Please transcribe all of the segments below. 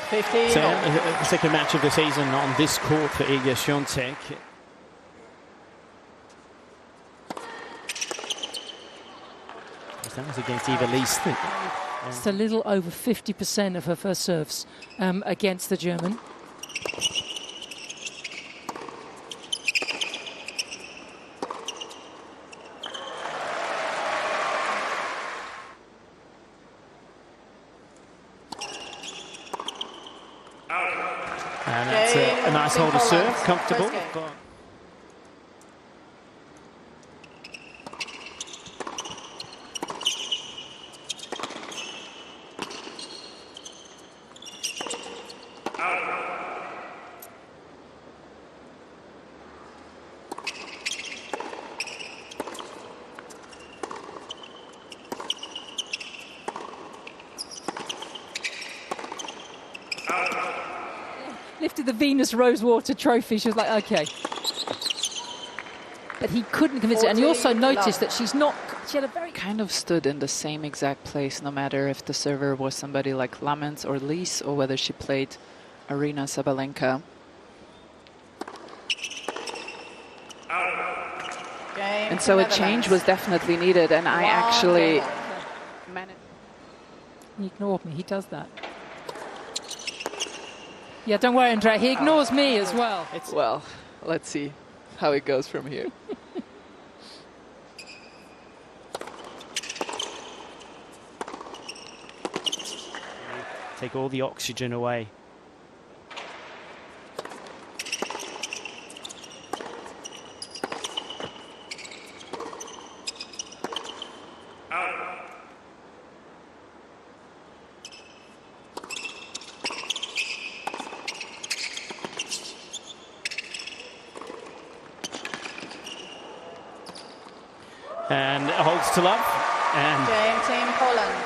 15. So, the second match of the season on this court for Iga Swiatek. That was against Eva Least. It's a little over 50% of her first serves against the German. And that's a nice hold of serve, comfortable. Lifted the Venus Rosewater trophy. She was like, okay. But he couldn't convince her. And you also noticed that she had a very... Kind of stood in the same exact place, no matter if the server was somebody like Lamens or Lees, or whether she played Arina Sabalenka. And so a change was definitely needed, and I actually managed... He ignored me. He does that. Yeah, don't worry, Andrea. He ignores me as well. Well, let's see how it goes from here. Take all the oxygen away. And holds to love. And Game Team Poland.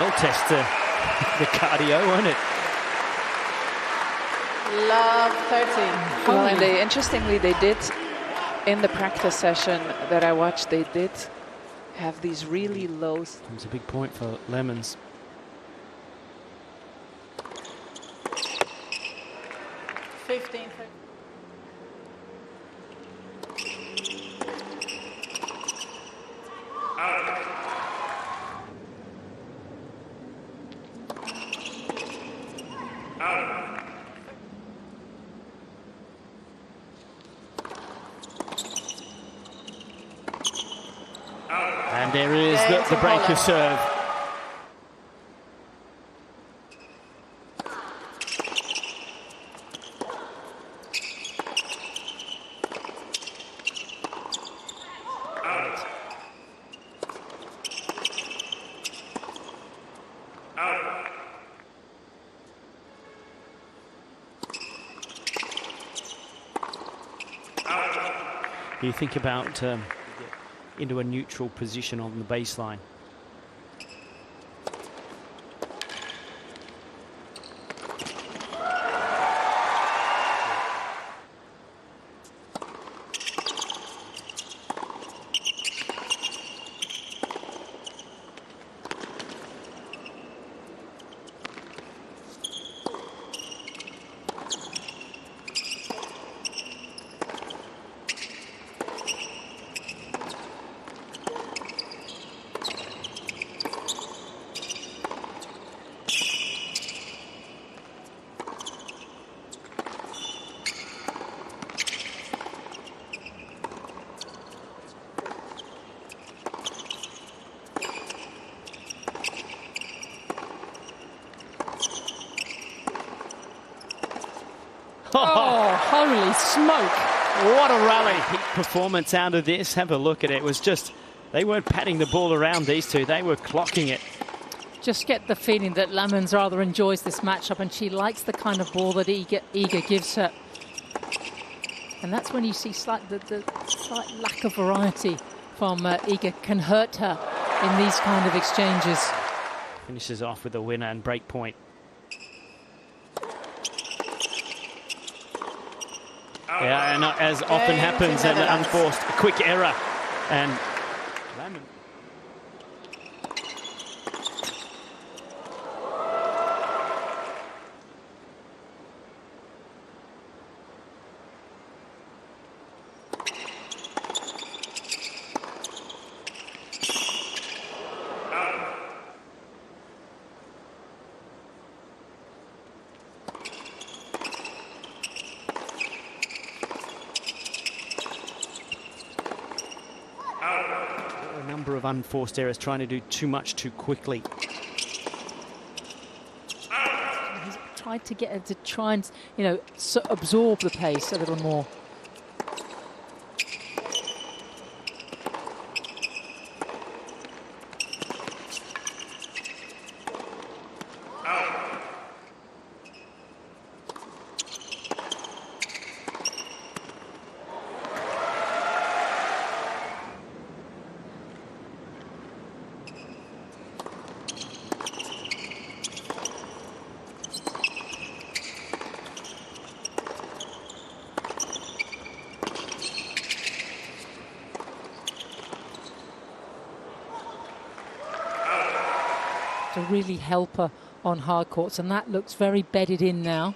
that'll test the cardio, won't it? Love 13. Well, and interestingly, they did, in the practice session that I watched, they did have these really low... It was a big point for Lamens. And there is the break of serve. You think about into a neutral position on the baseline. Oh, holy smoke. What a rally. Peak performance out of this. Have a look at it. It was just, they weren't patting the ball around, these two. They were clocking it. Just get the feeling that Lamens rather enjoys this matchup, and she likes the kind of ball that Iga gives her. And that's when you see the slight lack of variety from Iga can hurt her in these kind of exchanges. Finishes off with a winner and break point. Yeah, and as often happens, an unforced quick error. And Lamens. A number of unforced errors, trying to do too much too quickly. He's tried to get her to try and, you know, absorb the pace a little more. To really help her on hard courts, and that looks very bedded in now.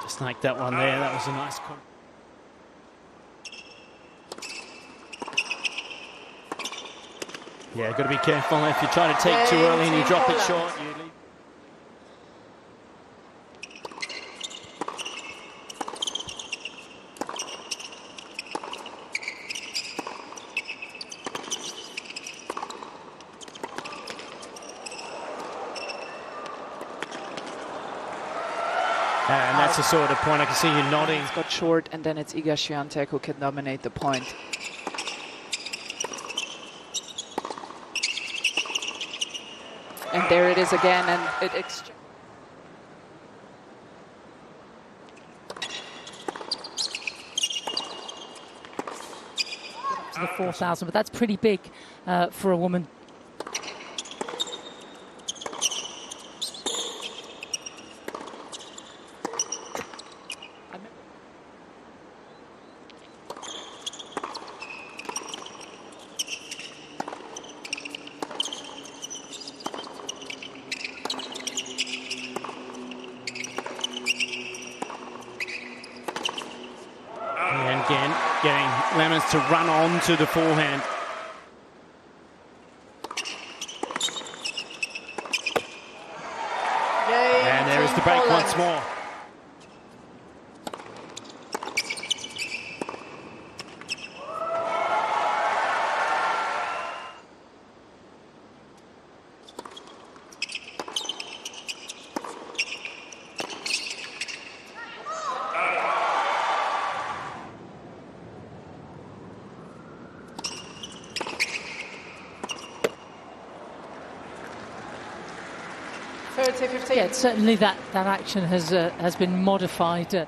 Just like that one there, that was a nice Yeah, got to be careful if you try to take too early and you drop it short. You leave. And that's the sort of point I can see you nodding. It's got short, and then it's Iga Swiatek who can dominate the point. And there it is again, and it to the 4,000, but that's pretty big for a woman. And again, getting Lamens to run on to the forehand. And there is the break once more. Yeah, certainly that action has been modified.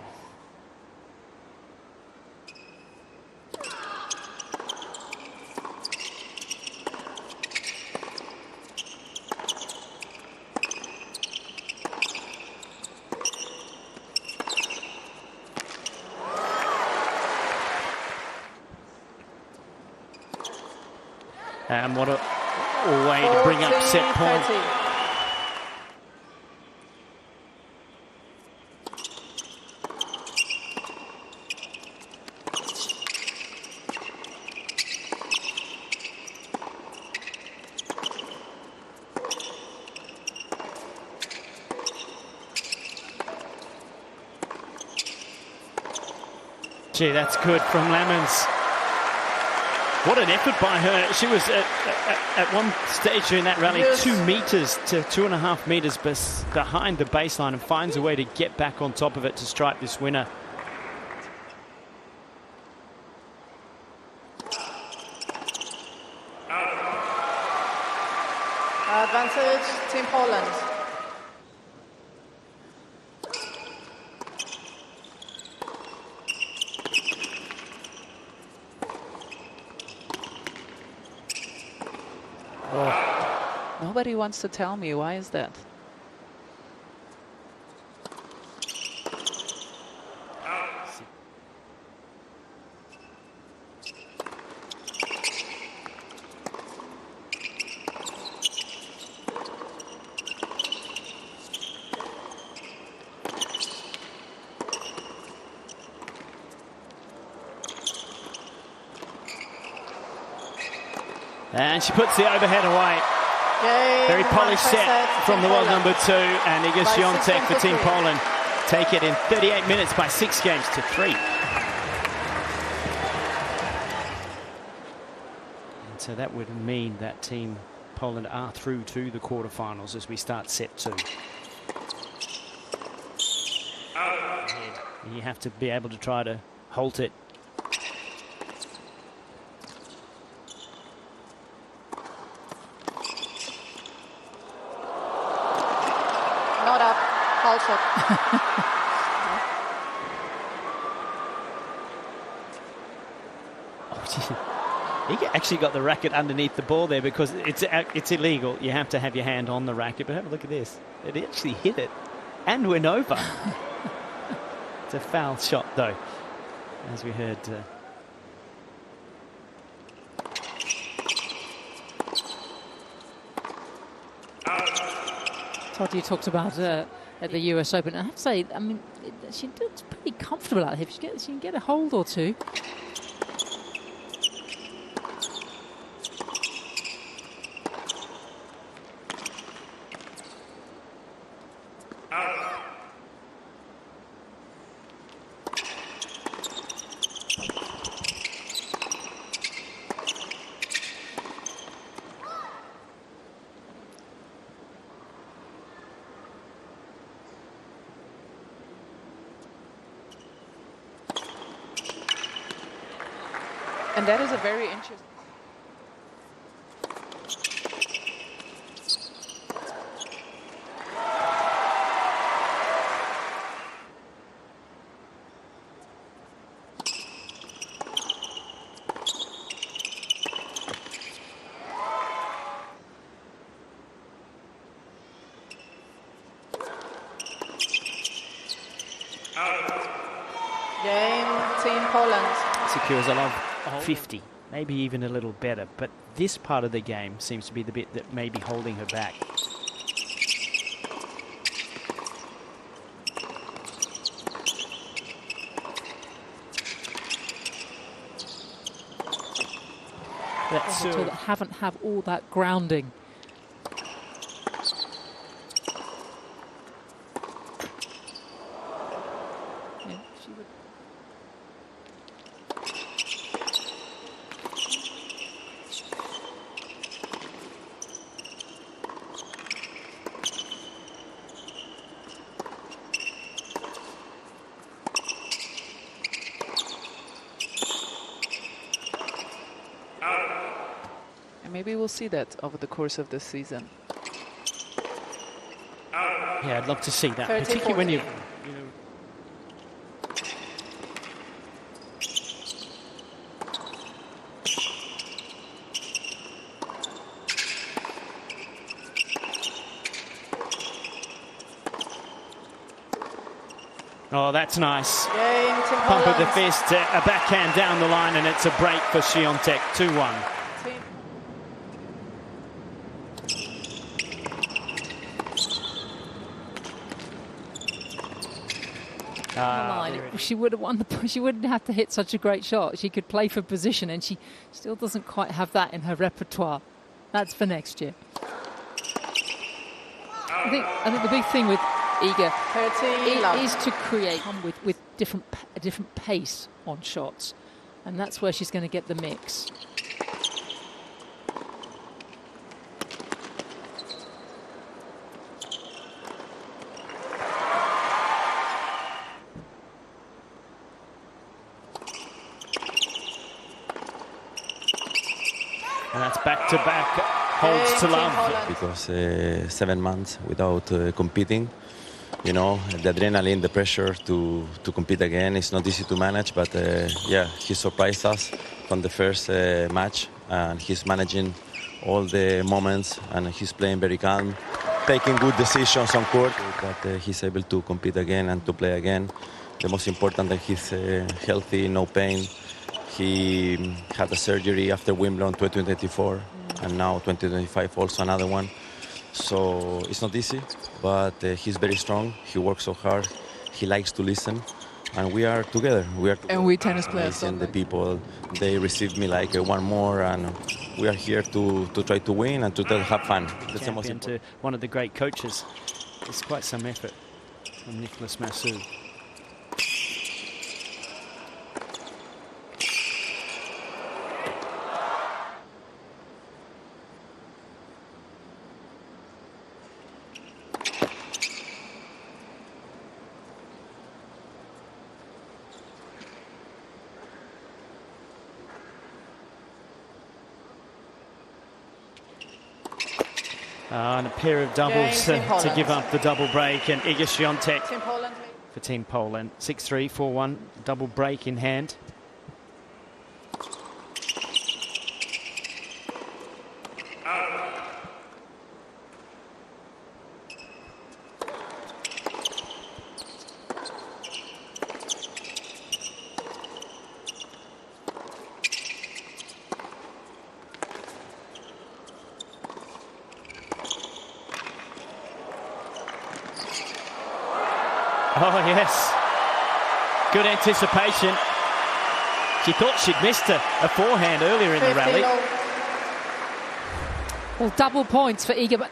And what a way to bring up set point. 30. Gee, that's good from Lamens. What an effort by her. She was at one stage during that rally 2 meters to 2.5 meters behind the baseline and finds a way to get back on top of it to strike this winner. Advantage, Team Poland. Nobody wants to tell me. Why is that? And she puts the overhead away. Very polished set from the world number 2, and Iga Swiatek for Team Poland take it in 38 minutes by 6 games to 3. And so that would mean that Team Poland are through to the quarterfinals as we start set 2. And you have to be able to try to halt it. Not up, halt shot. He actually got the racket underneath the ball there because it's illegal. You have to have your hand on the racket. But have a look at this. It actually hit it and went over. It's a foul shot, though, as we heard. Todd, you talked about at the US Open. I have to say, I mean, she looks pretty comfortable out here. She can get a hold or two. And that is a very interesting. Game, Team Poland. Secures a love 50, maybe even a little better, but this part of the game seems to be the bit that may be holding her back. That's that haven't have all that grounding. Yeah, she would. Maybe we'll see that over the course of this season. Yeah, I'd love to see that, 30, particularly when you Oh, that's nice. Game, Team Pump of the Poland. fist, a backhand down the line, and it's a break for Swiatek, 2-1. Team- Line. She would have won the. She wouldn't have to hit such a great shot. She could play for position, and she still doesn't quite have that in her repertoire. That's for next year. I think the big thing with Iga 30 love. is to create with a different pace on shots, and that's where she's going to get the mix. And that's back-to-back holds to Team love. Poland. Because 7 months without competing, you know, the adrenaline, the pressure to compete again, it's not easy to manage, but yeah, he surprised us from the first match, and he's managing all the moments, and he's playing very calm, taking good decisions on court, that he's able to compete again and to play again. The most important that he's healthy, no pain. He had a surgery after Wimbledon 2024, and now 2025 also another one. So it's not easy, but he's very strong. He works so hard. He likes to listen, and we are together. And we tennis players. And the people, they received me like one more, and we are here to try to win and to have fun. That's the most Champion important. to one of the great coaches. It's quite some effort from Nicolas Massu. And a pair of doubles Team to Poland. give up the double break, and Iga Swiatek Team Poland. for Team Poland. 6-3, 4-1, double break in hand. Oh, yes. Good anticipation. She thought she'd missed a forehand earlier in the rally. Well, double points for Iga, but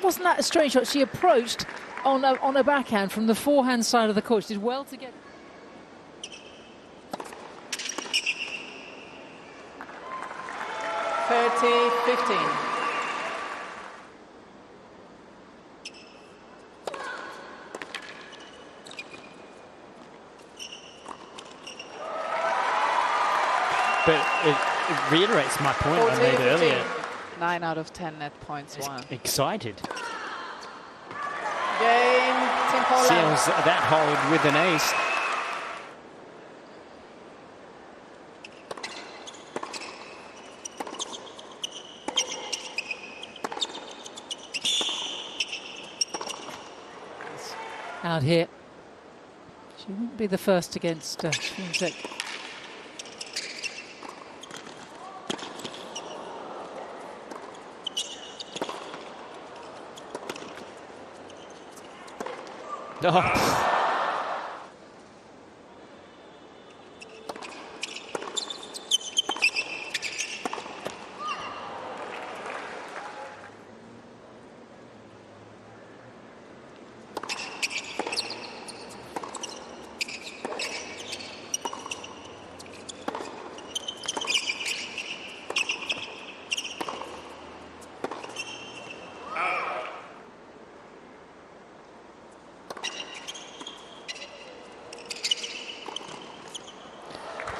wasn't that a strange shot? She approached on a backhand from the forehand side of the court. She did well to get... 30-15. But it reiterates my point I made 14-15. earlier. 9 out of 10 net points won. Excited. Game, Team Poland. Seals that hold with an ace. Out here. She wouldn't be the first against Swiatek. Oh.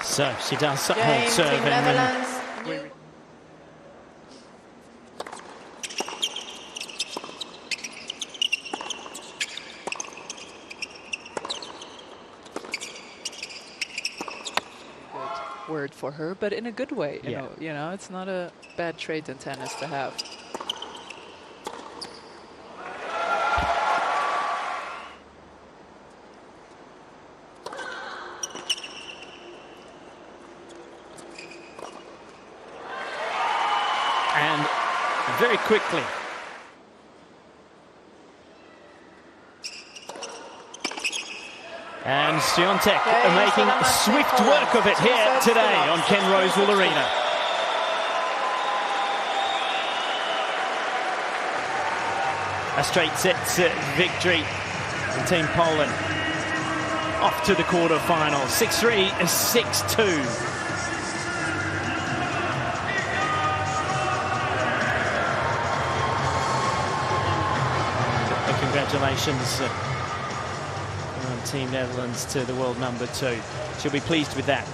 So she does Game, hold serve Team and then Netherlands. Good word for her, but in a good way. Yeah. You know, it's not a bad trait in tennis to have. and very quickly. And Swiatek making swift work of it here today on Ken Rosewall Arena. A straight sets victory in Team Poland. Off to the quarterfinals, 6-3 and 6-2. Congratulations on Team Netherlands to the world number 2. She'll be pleased with that.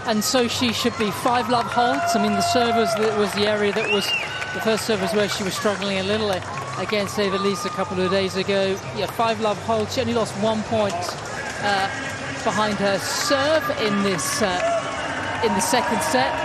and so she should be. 5-love holds. I mean, the serve was the area that was the first serve was where she was struggling a little against Eva Lise a couple of days ago. Yeah, 5-love holds. She only lost 1 point behind her serve in this in the second set.